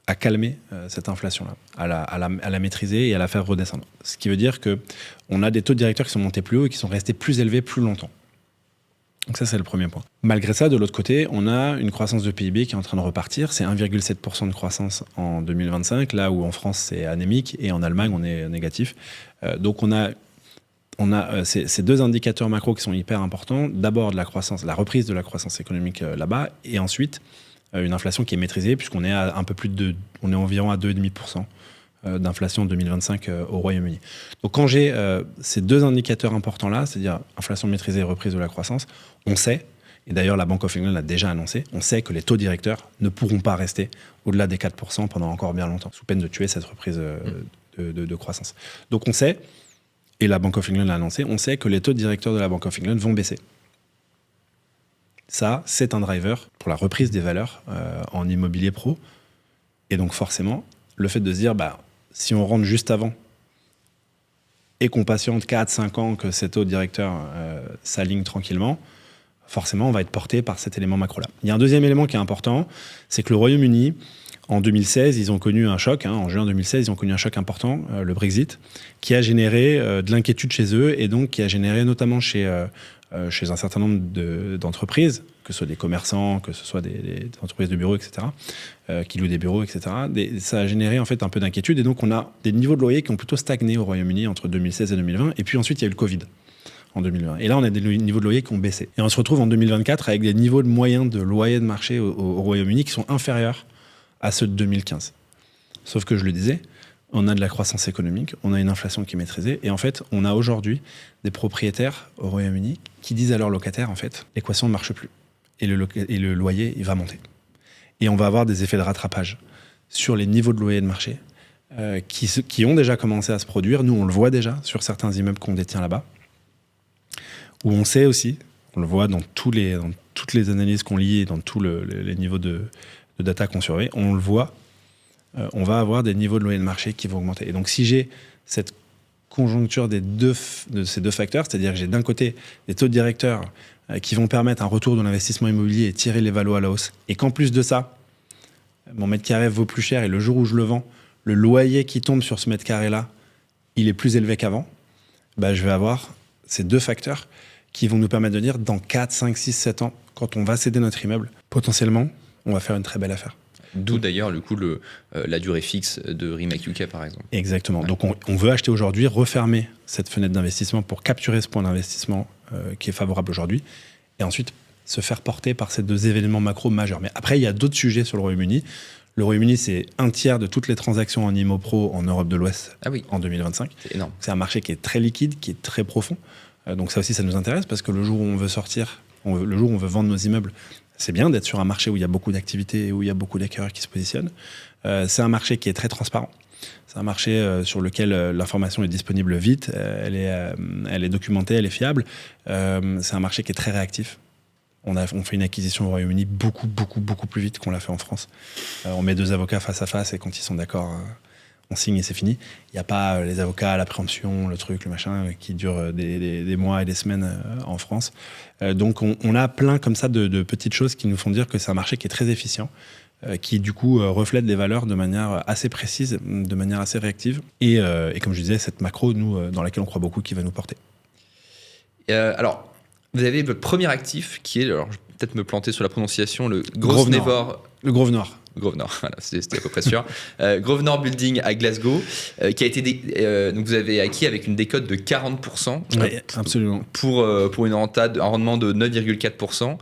à calmer cette inflation-là, à la maîtriser et à la faire redescendre. Ce qui veut dire qu'on a des taux directeurs qui sont montés plus haut et qui sont restés plus élevés plus longtemps. Donc ça, c'est le premier point. Malgré ça, de l'autre côté, on a une croissance de PIB qui est en train de repartir. C'est 1,7% de croissance en 2025, là où en France, c'est anémique et en Allemagne, on est négatif. Donc on a ces deux indicateurs macro qui sont hyper importants. D'abord, la reprise de la croissance économique là-bas, et ensuite, une inflation qui est maîtrisée, puisqu'on est à on est environ à 2,5% d'inflation en 2025 au Royaume-Uni. Donc quand j'ai ces deux indicateurs importants-là, c'est-à-dire inflation maîtrisée et reprise de la croissance, on sait, et d'ailleurs la Bank of England l'a déjà annoncé, on sait que les taux directeurs ne pourront pas rester au-delà des 4% pendant encore bien longtemps, sous peine de tuer cette reprise de croissance. Donc on sait, et la Bank of England l'a annoncé, on sait que les taux directeurs de la Bank of England vont baisser. Ça, c'est un driver pour la reprise des valeurs en immobilier pro. Et donc forcément, le fait de se dire, si on rentre juste avant et qu'on patiente 4-5 ans que ces taux directeurs s'alignent tranquillement, forcément, on va être porté par cet élément macro-là. Il y a un deuxième élément qui est important, c'est que le Royaume-Uni, en 2016, ils ont connu un choc. En juin 2016, ils ont connu un choc important, le Brexit, qui a généré de l'inquiétude chez eux et donc qui a généré notamment chez un certain nombre d'entreprises, que ce soit des commerçants, que ce soit des entreprises de bureaux, etc., qui louent des bureaux, etc. Ça a généré en fait un peu d'inquiétude et donc on a des niveaux de loyer qui ont plutôt stagné au Royaume-Uni entre 2016 et 2020 et puis ensuite il y a eu le Covid en 2020. Et là on a des niveaux de loyer qui ont baissé. Et on se retrouve en 2024 avec des niveaux de moyens de loyer de marché au Royaume-Uni qui sont inférieurs à ceux de 2015. Sauf que je le disais, on a de la croissance économique, on a une inflation qui est maîtrisée, et en fait, on a aujourd'hui des propriétaires au Royaume-Uni qui disent à leurs locataires, en fait, l'équation ne marche plus. Et le loyer, il va monter. Et on va avoir des effets de rattrapage sur les niveaux de loyer de marché qui ont déjà commencé à se produire. Nous, on le voit déjà sur certains immeubles qu'on détient là-bas, où on sait aussi, on le voit dans toutes les analyses qu'on lit et dans tous les niveaux de data qu'on surveille, on le voit, on va avoir des niveaux de loyer de marché qui vont augmenter. Et donc, si j'ai cette conjoncture de ces deux facteurs, c'est-à-dire que j'ai d'un côté des taux directeurs qui vont permettre un retour de l'investissement immobilier et tirer les valos à la hausse, et qu'en plus de ça, mon mètre carré vaut plus cher et le jour où je le vends, le loyer qui tombe sur ce mètre carré-là, il est plus élevé qu'avant, je vais avoir ces deux facteurs qui vont nous permettre de dire dans 4, 5, 6, 7 ans, quand on va céder notre immeuble, potentiellement, on va faire une très belle affaire. D'où d'ailleurs le coup la durée fixe de Remake UK par exemple. Exactement. Ouais. Donc on veut acheter aujourd'hui, refermer cette fenêtre d'investissement pour capturer ce point d'investissement qui est favorable aujourd'hui, et ensuite se faire porter par ces deux événements macro majeurs. Mais après, il y a d'autres sujets sur le Royaume-Uni. Le Royaume-Uni, c'est un tiers de toutes les transactions en IMO Pro en Europe de l'Ouest en 2025. C'est énorme. C'est un marché qui est très liquide, qui est très profond. Donc ça aussi, ça nous intéresse parce que le jour où on veut sortir, le jour où on veut vendre nos immeubles, c'est bien d'être sur un marché où il y a beaucoup d'activités, où il y a beaucoup d'acquéreurs qui se positionnent. C'est un marché qui est très transparent. C'est un marché sur lequel l'information est disponible vite, elle est documentée, elle est fiable. C'est un marché qui est très réactif. On fait une acquisition au Royaume-Uni beaucoup plus vite qu'on l'a fait en France. On met deux avocats face à face et quand ils sont d'accord, on signe et c'est fini. Il n'y a pas les avocats à la préemption, le truc, le machin, qui dure des mois et des semaines en France. Donc on a plein comme ça de petites choses qui nous font dire que c'est un marché qui est très efficient, qui du coup reflète des valeurs de manière assez précise, de manière assez réactive. Et comme je disais, cette macro, nous, dans laquelle on croit beaucoup, qui va nous porter. Alors, vous avez votre premier actif qui est, alors je vais peut-être me planter sur la prononciation, le Grosvenor. Le Grosvenor. Grosvenor, voilà, c'était à peu près sûr. Grosvenor Building à Glasgow, qui a été donc vous avez acquis avec une décote de 40%. Oui, absolument. Pour un rendement de 9,4%.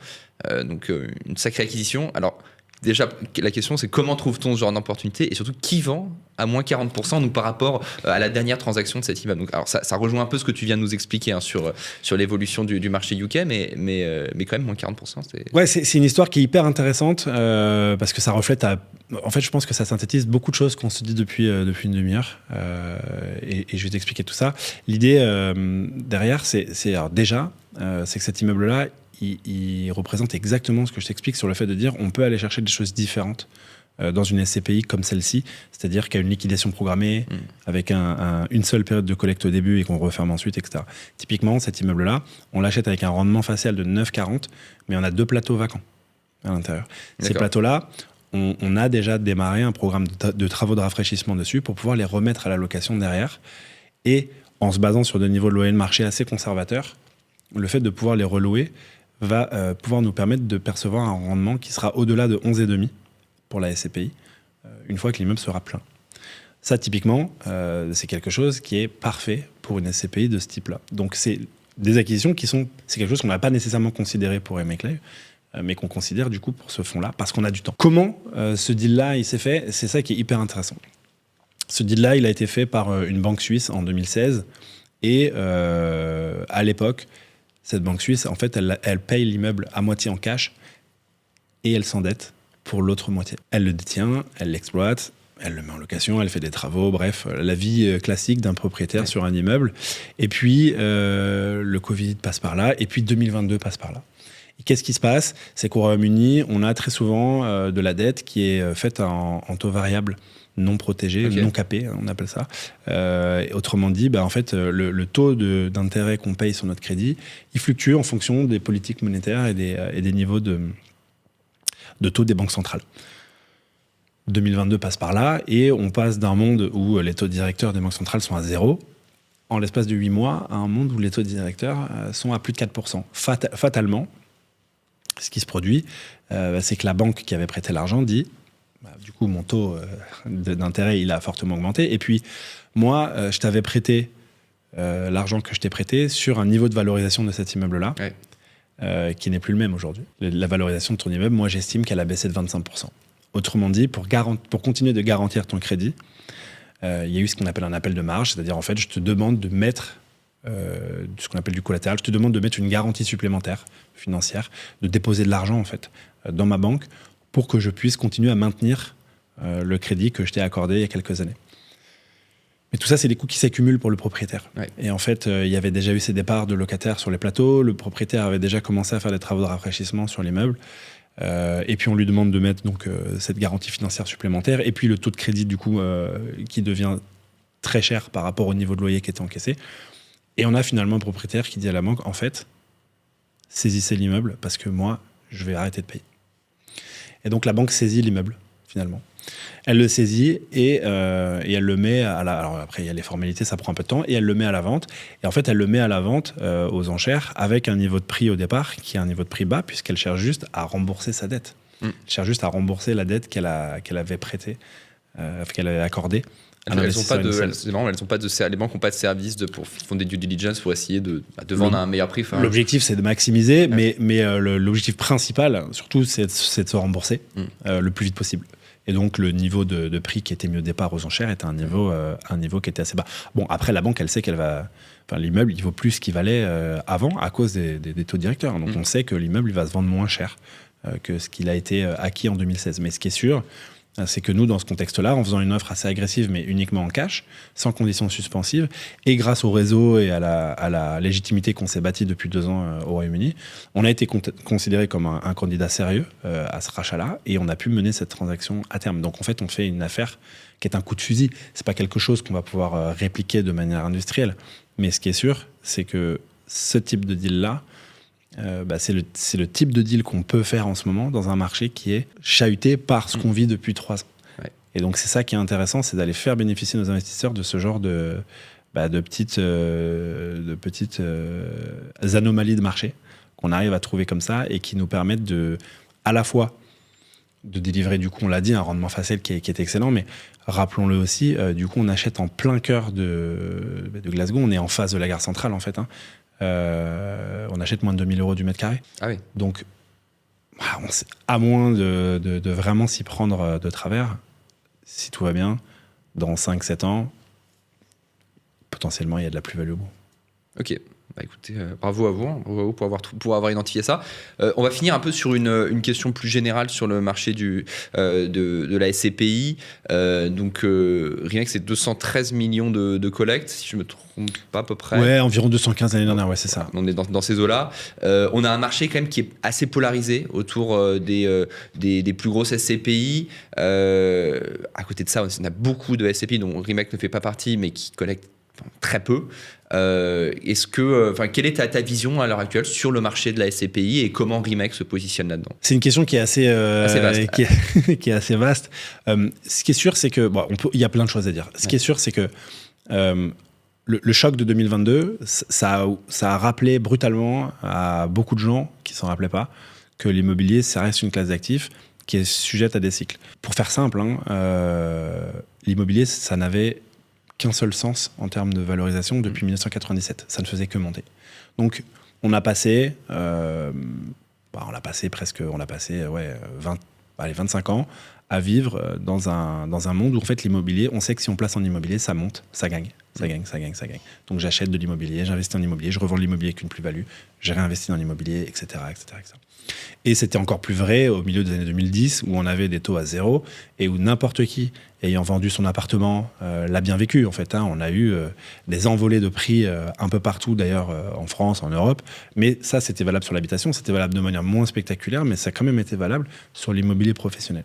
Donc une sacrée acquisition. Alors déjà, la question c'est comment trouve-t-on ce genre d'opportunité et surtout qui vend à moins 40% donc, par rapport à la dernière transaction de cet immeuble. Donc, alors ça rejoint un peu ce que tu viens de nous expliquer sur l'évolution du marché UK, mais quand même moins 40%. C'est une histoire qui est hyper intéressante parce que ça reflète en fait, je pense que ça synthétise beaucoup de choses qu'on se dit depuis une demi-heure et je vais t'expliquer tout ça. L'idée derrière, c'est que cet immeuble-là, il représente exactement ce que je t'explique sur le fait de dire on peut aller chercher des choses différentes dans une SCPI comme celle-ci, c'est-à-dire qu'il y a une liquidation programmée avec une seule période de collecte au début et qu'on referme ensuite, etc. Typiquement, cet immeuble-là, on l'achète avec un rendement facial de 9,40, mais on a 2 plateaux vacants à l'intérieur. Ces plateaux-là, on a déjà démarré un programme de travaux de rafraîchissement dessus pour pouvoir les remettre à la location derrière. Et en se basant sur des niveaux de loyer de marché assez conservateurs, le fait de pouvoir les relouer va pouvoir nous permettre de percevoir un rendement qui sera au-delà de 11,5 pour la SCPI, une fois que l'immeuble sera plein. Ça, typiquement, c'est quelque chose qui est parfait pour une SCPI de ce type-là. Donc, c'est des acquisitions c'est quelque chose qu'on n'a pas nécessairement considéré pour Remake Live, mais qu'on considère du coup pour ce fonds-là, parce qu'on a du temps. Comment ce deal-là, il s'est fait ? C'est ça qui est hyper intéressant. Ce deal-là, il a été fait par une banque suisse en 2016, et à l'époque, cette banque suisse, en fait, elle paye l'immeuble à moitié en cash, et elle s'endette pour l'autre moitié. Elle le détient, elle l'exploite, elle le met en location, elle fait des travaux, bref, la vie classique d'un propriétaire sur un immeuble. Et puis, le Covid passe par là, et puis 2022 passe par là. Et qu'est-ce qui se passe ? C'est qu'au Royaume-Uni, on a très souvent de la dette qui est faite en taux variable, non protégé, non capé, on appelle ça. Autrement dit, en fait, le taux d'intérêt qu'on paye sur notre crédit, il fluctue en fonction des politiques monétaires et des niveaux de taux des banques centrales. 2022 passe par là et on passe d'un monde où les taux directeurs des banques centrales sont à 0 en l'espace de 8 mois à un monde où les taux directeurs sont à plus de 4%. Fatalement, ce qui se produit, c'est que la banque qui avait prêté l'argent dit du coup mon taux d'intérêt il a fortement augmenté et puis moi je t'avais prêté l'argent que je t'ai prêté sur un niveau de valorisation de cet immeuble-là. Qui n'est plus le même aujourd'hui. La valorisation de ton immeuble, moi j'estime qu'elle a baissé de 25%. Autrement dit, pour continuer de garantir ton crédit, il y a eu ce qu'on appelle un appel de marge, c'est-à-dire en fait je te demande de mettre ce qu'on appelle du collatéral, je te demande de mettre une garantie supplémentaire financière, de déposer de l'argent en fait dans ma banque pour que je puisse continuer à maintenir le crédit que je t'ai accordé il y a quelques années. Mais tout ça, c'est des coûts qui s'accumulent pour le propriétaire. Et en fait, il y avait déjà eu ces départs de locataires sur les plateaux. Le propriétaire avait déjà commencé à faire des travaux de rafraîchissement sur l'immeuble. Et puis, on lui demande de mettre donc, cette garantie financière supplémentaire. Et puis, le taux de crédit, du coup, qui devient très cher par rapport au niveau de loyer qui était encaissé. Et on a finalement un propriétaire qui dit à la banque, en fait, saisissez l'immeuble parce que moi, je vais arrêter de payer. Et donc, la banque saisit l'immeuble, finalement. Elle le saisit et elle le met à la... Alors après, il y a les formalités, ça prend un peu de temps. Et elle le met à la vente. Et en fait, elle le met à la vente aux enchères avec un niveau de prix au départ qui est un niveau de prix bas puisqu'elle cherche juste à rembourser sa dette. Elle cherche juste à rembourser la dette qu'elle avait prêtée, qu'elle avait accordée. Les banques n'ont pas de service ils font des due diligence pour essayer de vendre à un meilleur prix. L'objectif, c'est de maximiser, mais l'objectif principal, surtout, c'est de se rembourser le plus vite possible. Et donc, le niveau de prix qui était mis au départ aux enchères était un niveau qui était assez bas. Bon, après, la banque, elle sait qu'elle va... Enfin, l'immeuble, il vaut plus ce qu'il valait avant à cause des taux directeurs. Donc, on sait que l'immeuble, il va se vendre moins cher que ce qu'il a été acquis en 2016. Mais ce qui est sûr, c'est que nous, dans ce contexte-là, en faisant une offre assez agressive, mais uniquement en cash, sans conditions suspensives, et grâce au réseau et à la légitimité qu'on s'est bâtie depuis 2 ans au Royaume-Uni, on a été considéré comme un candidat sérieux à ce rachat-là, et on a pu mener cette transaction à terme. Donc en fait, on fait une affaire qui est un coup de fusil. C'est pas quelque chose qu'on va pouvoir répliquer de manière industrielle. Mais ce qui est sûr, c'est que ce type de deal-là, c'est le type de deal qu'on peut faire en ce moment dans un marché qui est chahuté par ce qu'on vit depuis 3 ans. Et donc c'est ça qui est intéressant, c'est d'aller faire bénéficier nos investisseurs de ce genre de petites anomalies de marché qu'on arrive à trouver comme ça et qui nous permettent à la fois de délivrer, du coup on l'a dit, un rendement facile qui est excellent, mais rappelons-le aussi, du coup on achète en plein cœur de Glasgow, on est en face de la gare centrale en fait, on achète moins de 2 000 € du mètre carré. Ah oui. Donc, à moins de vraiment s'y prendre de travers, si tout va bien, dans 5-7 ans, potentiellement, il y a de la plus-value au bout. Ok. Bah écoutez, bravo à vous pour avoir identifié ça. On va finir un peu sur une question plus générale sur le marché de la SCPI. Rimex, c'est 213 millions de collectes, si je me trompe pas à peu près. Ouais, environ 215 l'année dernière, ouais, c'est ça. On est dans ces eaux-là. On a un marché quand même qui est assez polarisé autour des plus grosses SCPI. À côté de ça, on a beaucoup de SCPI dont Rimex ne fait pas partie, mais qui collectent très peu. Quelle est ta vision à l'heure actuelle sur le marché de la SCPI et comment Rimex se positionne là-dedans? C'est une question qui est assez vaste. qui est assez vaste. Ce qui est sûr, c'est que il y a plein de choses à dire. Ce qui est sûr, c'est que le choc de 2022, ça a rappelé brutalement à beaucoup de gens qui s'en rappelaient pas que l'immobilier, ça reste une classe d'actifs qui est sujette à des cycles. Pour faire simple, l'immobilier, ça n'avait qu'un seul sens en termes de valorisation depuis 1997. Ça ne faisait que monter. Donc, on a passé 25 ans à vivre dans un monde où, en fait, l'immobilier, on sait que si on place en immobilier, ça monte, ça gagne. Donc, j'achète de l'immobilier, j'investis en immobilier, je revends l'immobilier avec une plus-value, j'ai réinvesti dans l'immobilier, etc., etc., etc. Et c'était encore plus vrai au milieu des années 2010, où on avait des taux à zéro et où n'importe qui ayant vendu son appartement l'a bien vécu. En fait, on a eu des envolées de prix un peu partout, d'ailleurs en France, en Europe. Mais ça, c'était valable sur l'habitation, c'était valable de manière moins spectaculaire, mais ça a quand même été valable sur l'immobilier professionnel.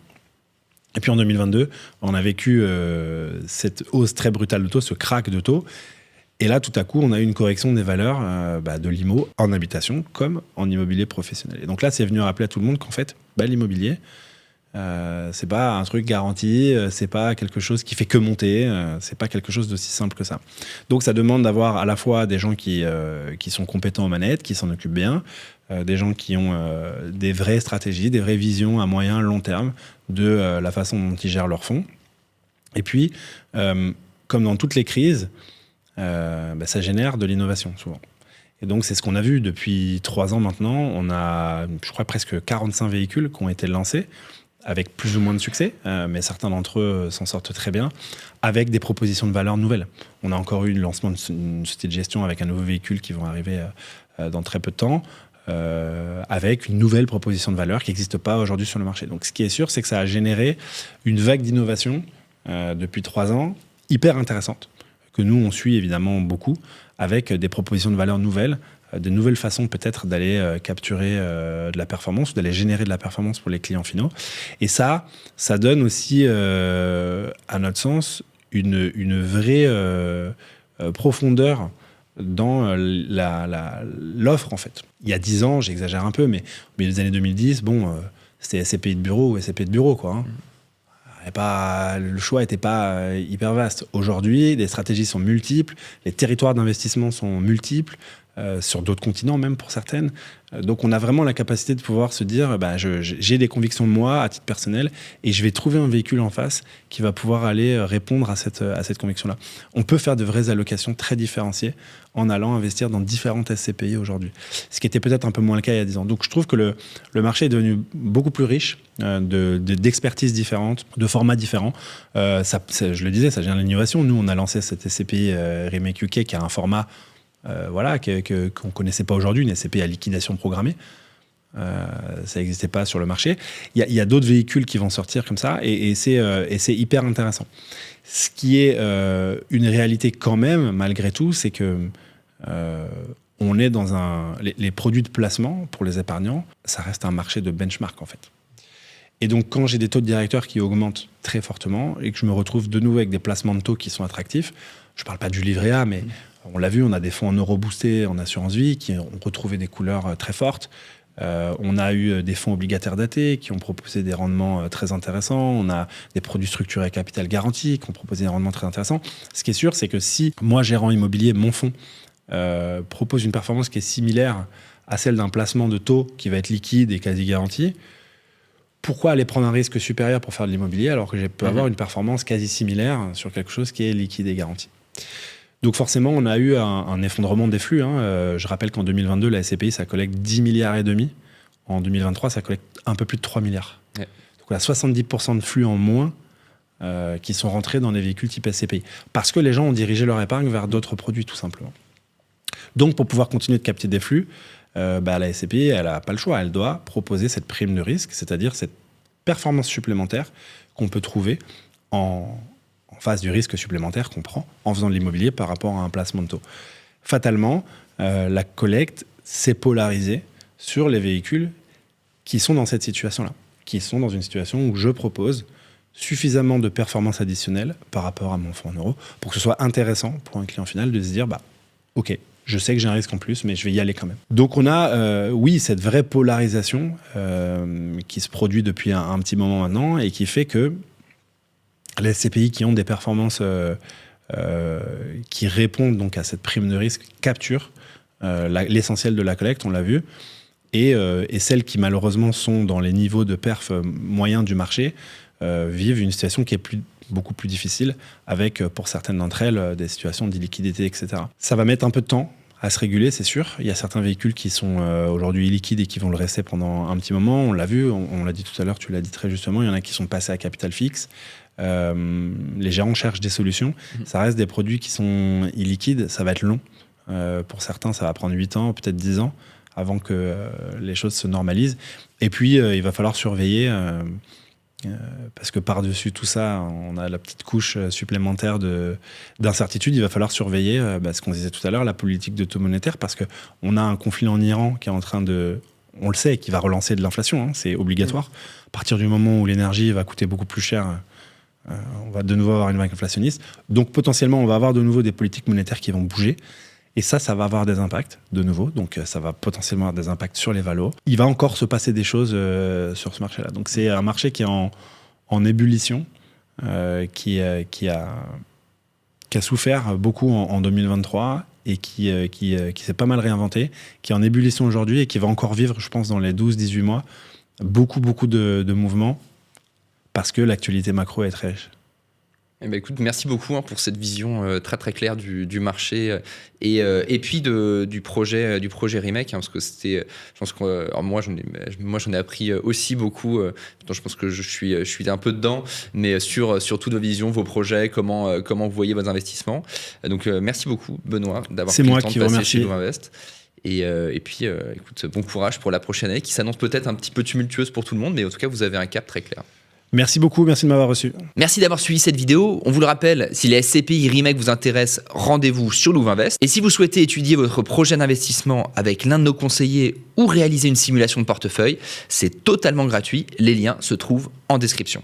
Et puis en 2022, on a vécu cette hausse très brutale de taux, ce crack de taux. Et là, tout à coup, on a eu une correction des valeurs de l'IMO en habitation comme en immobilier professionnel. Et donc là, c'est venu rappeler à tout le monde qu'en fait, l'immobilier, c'est pas un truc garanti, c'est pas quelque chose qui fait que monter, c'est pas quelque chose d'aussi simple que ça. Donc ça demande d'avoir à la fois des gens qui sont compétents aux manettes, qui s'en occupent bien, des gens qui ont des vraies stratégies, des vraies visions à moyen, long terme de la façon dont ils gèrent leurs fonds. Et puis, comme dans toutes les crises, ça génère de l'innovation souvent. Et donc c'est ce qu'on a vu depuis 3 ans maintenant. On a, je crois, presque 45 véhicules qui ont été lancés avec plus ou moins de succès, mais certains d'entre eux s'en sortent très bien, avec des propositions de valeur nouvelles. On a encore eu le lancement d'une société de gestion avec un nouveau véhicule qui vont arriver dans très peu de temps, avec une nouvelle proposition de valeur qui n'existe pas aujourd'hui sur le marché. Donc ce qui est sûr, c'est que ça a généré une vague d'innovation depuis 3 ans, hyper intéressante, que nous, on suit évidemment beaucoup, avec des propositions de valeur nouvelles, de nouvelles façons peut-être d'aller capturer de la performance ou d'aller générer de la performance pour les clients finaux. Et ça donne aussi, à notre sens, une vraie profondeur dans l'offre, en fait. Il y a 10 ans, j'exagère un peu, mais au milieu des années 2010, c'était SCPI de bureau ou SCPI de bureau, quoi. Le choix n'était pas hyper vaste. Aujourd'hui, les stratégies sont multiples, les territoires d'investissement sont multiples, sur d'autres continents même pour certaines. Donc on a vraiment la capacité de pouvoir se dire j'ai des convictions de moi à titre personnel et je vais trouver un véhicule en face qui va pouvoir aller répondre à cette conviction-là. On peut faire de vraies allocations très différenciées en allant investir dans différentes SCPI aujourd'hui. Ce qui était peut-être un peu moins le cas il y a 10 ans. Donc je trouve que le marché est devenu beaucoup plus riche d'expertises différentes, de formats différents. Je le disais, ça vient de l'innovation. Nous, on a lancé cette SCPI Remake UK qui a un format qu'on ne connaissait pas aujourd'hui, une SCPI à liquidation programmée. Ça n'existait pas sur le marché. Il y a d'autres véhicules qui vont sortir comme ça et c'est hyper intéressant. Ce qui est une réalité quand même, malgré tout, c'est que on est dans les produits de placement pour les épargnants, ça reste un marché de benchmark en fait. Et donc quand j'ai des taux de directeurs qui augmentent très fortement et que je me retrouve de nouveau avec des placements de taux qui sont attractifs, je ne parle pas du livret A, mais on l'a vu, on a des fonds en euros boostés en assurance vie qui ont retrouvé des couleurs très fortes. On a eu des fonds obligataires datés qui ont proposé des rendements très intéressants. On a des produits structurés à capital garanti qui ont proposé des rendements très intéressants. Ce qui est sûr, c'est que si moi, gérant immobilier, mon fonds propose une performance qui est similaire à celle d'un placement de taux qui va être liquide et quasi garanti, pourquoi aller prendre un risque supérieur pour faire de l'immobilier alors que je peux avoir une performance quasi similaire sur quelque chose qui est liquide et garanti? Donc forcément, on a eu un effondrement des flux. Je rappelle qu'en 2022, la SCPI, ça collecte 10 milliards et demi. En 2023, ça collecte un peu plus de 3 milliards. Ouais. Donc on a 70% de flux en moins qui sont rentrés dans des véhicules type SCPI. Parce que les gens ont dirigé leur épargne vers d'autres produits, tout simplement. Donc, pour pouvoir continuer de capter des flux, la SCPI, elle n'a pas le choix. Elle doit proposer cette prime de risque, c'est-à-dire cette performance supplémentaire qu'on peut trouver en face du risque supplémentaire qu'on prend en faisant de l'immobilier par rapport à un placement de taux. Fatalement, la collecte s'est polarisée sur les véhicules qui sont dans cette situation-là, qui sont dans une situation où je propose suffisamment de performance additionnelle par rapport à mon fonds en euros pour que ce soit intéressant pour un client final de se dire ok, je sais que j'ai un risque en plus, mais je vais y aller quand même. Donc on a, cette vraie polarisation qui se produit depuis un petit moment maintenant et qui fait que les SCPI qui ont des performances qui répondent donc à cette prime de risque capturent l'essentiel de la collecte, on l'a vu, et celles qui malheureusement sont dans les niveaux de perf moyens du marché vivent une situation qui est beaucoup plus difficile avec, pour certaines d'entre elles, des situations d'illiquidité, etc. Ça va mettre un peu de temps à se réguler, c'est sûr. Il y a certains véhicules qui sont aujourd'hui illiquides et qui vont le rester pendant un petit moment. On l'a vu, on l'a dit tout à l'heure, tu l'as dit très justement, il y en a qui sont passés à capital fixe. Les gérants cherchent des solutions. Ça reste des produits qui sont illiquides, ça va être long. Pour certains, ça va prendre 8 ans, peut-être 10 ans, avant que les choses se normalisent. Et puis, il va falloir surveiller... parce que par-dessus tout ça, on a la petite couche supplémentaire d'incertitude. Il va falloir surveiller ce qu'on disait tout à l'heure, la politique de taux monétaire, parce qu'on a un conflit en Iran qui est en train on le sait, qui va relancer de l'inflation, hein, c'est obligatoire. À partir du moment où l'énergie va coûter beaucoup plus cher, on va de nouveau avoir une vague inflationniste. Donc potentiellement, on va avoir de nouveau des politiques monétaires qui vont bouger. Et ça va avoir des impacts, de nouveau. Donc, ça va potentiellement avoir des impacts sur les valos. Il va encore se passer des choses sur ce marché-là. Donc, c'est un marché qui est en ébullition, qui a souffert beaucoup en 2023 et qui s'est pas mal réinventé, qui est en ébullition aujourd'hui et qui va encore vivre, je pense, dans les 12-18 mois, beaucoup de mouvements parce que l'actualité macro est très riche. Eh ben écoute, merci beaucoup pour cette vision très très claire du marché et puis du projet Remake, parce que c'était, je pense que alors moi j'en ai appris aussi beaucoup. Je pense que je suis un peu dedans, mais sur toutes vos visions, vos projets, comment vous voyez vos investissements. Donc merci beaucoup Benoît d'avoir pris le temps de passer chez Lovinvest. Et puis écoute, bon courage pour la prochaine année qui s'annonce peut-être un petit peu tumultueuse pour tout le monde, mais en tout cas vous avez un cap très clair. Merci beaucoup, merci de m'avoir reçu. Merci d'avoir suivi cette vidéo. On vous le rappelle, si les SCPI Remake vous intéressent, rendez-vous sur Lovinvest. Et si vous souhaitez étudier votre projet d'investissement avec l'un de nos conseillers ou réaliser une simulation de portefeuille, c'est totalement gratuit. Les liens se trouvent en description.